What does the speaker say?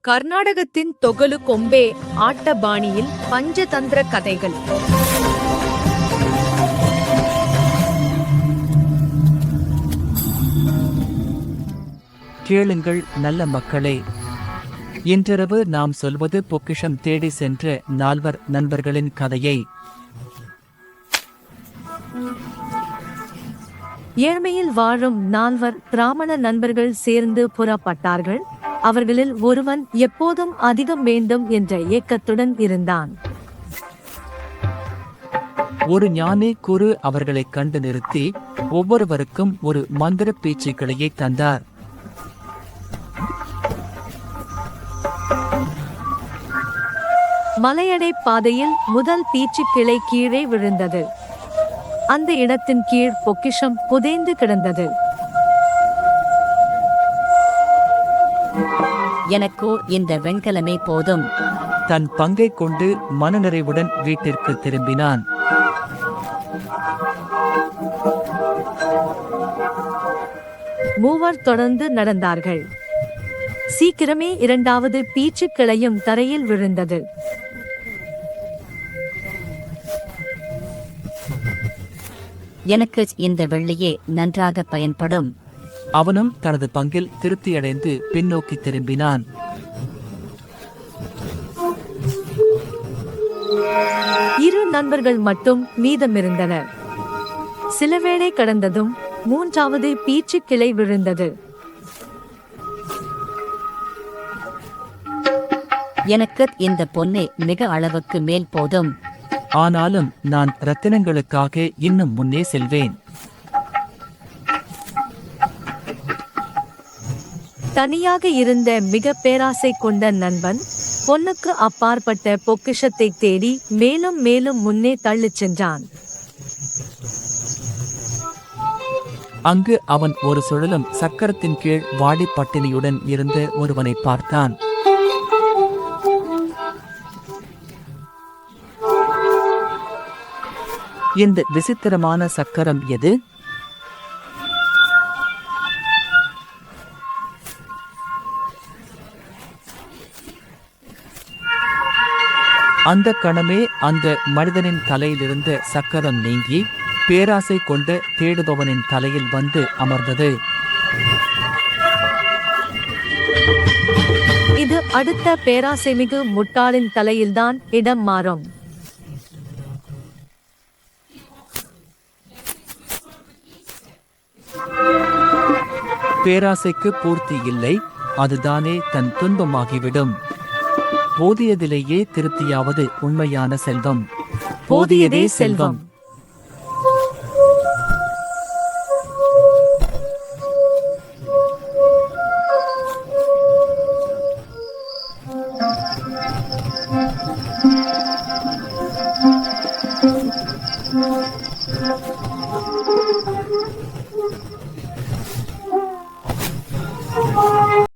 கர்நாடகத்தின் தொகலு கொம்பே ஆட்ட பாணியில் பஞ்சதந்திர கதைகள். கேளுங்கள் நல்ல மக்களே, இன்றிரவு நாம் சொல்வது பொக்கிஷம் தேடி சென்ற 4 நண்பர்களின் கதையை. ஏழ்மையில் வாழும் 4 பிராமண நண்பர்கள் சேர்ந்து புறப்பட்டார்கள். அவர்களில் ஒருவன் எப்போதும் அதிகம் வேண்டும் என்ற ஏக்கத்துடன் இருந்தான். ஒரு ஞானி குரு அவர்களைக் கண்டு நிறுத்தி ஒவ்வொருவருக்கும் ஒரு மந்திர பேச்சுக்கிளையை தந்தார். மலையடை பாதையில் முதல் பீச்சுக்கிளை கீழே விழுந்தது. அந்த இடத்தின் கீழ் பொக்கிஷம் புதைந்து கிடந்தது. எனக்கோ இந்த வெண்கலமே போதும். தன் பங்கை கொண்டு மனநிறைவுடன் வீட்டிற்கு திரும்பினான். மூவர் தொடர்ந்து நடந்தார்கள். சீக்கிரமே 2வது பீச்சுக்கிளையும் தரையில் விழுந்தது. எனக்கு இந்த வெள்ளியே நன்றாக பயன்படும். அவனும் தனது பங்கில் திருப்தியடைந்து பின்னோக்கி திரும்பினான். இரு நண்பர்கள் மட்டும் மீதமிருந்தனர். சிலவேளை கடந்ததும் 3வது பீச்சுக்கிளை விழுந்தது. எனக்கு இந்த பொன்னே மிக அளவுக்கு மேல் போதும். ஆனாலும் நான் ரத்தினங்களுக்காக இன்னும் முன்னே செல்வேன். தனியாக இருந்த மிக பேராசை கொண்ட நண்பன் பொன்னுக்கு அப்பாற்பட்ட பொக்கிஷத்தை தேடி மேலும் மேலும் முன்னே தள்ளிச் சென்றான். அங்கு அவன் ஒரு சுழலும் சக்கரத்தின் கீழ் வாடி பட்டினியுடன் இருந்த ஒருவனை பார்த்தான். இந்த விசித்திரமான சக்கரம் எது? அந்த கணமே அந்த மனிதனின் தலையிலிருந்த சக்கரம் நீங்கி பேராசை கொண்டு தேடுபவனின் தலையில் வந்து அமர்ந்தது. இது அடுத்த பேராசைமிகு முட்டாளின் தலையில்தான் இடம் மாறும். பேராசைக்கு பூர்த்தி இல்லை, அதுதானே தன் துன்பமாகிவிடும். போதியதிலேயே திருப்தியாவது உண்மையான செல்வம். போதியதே செல்வம்.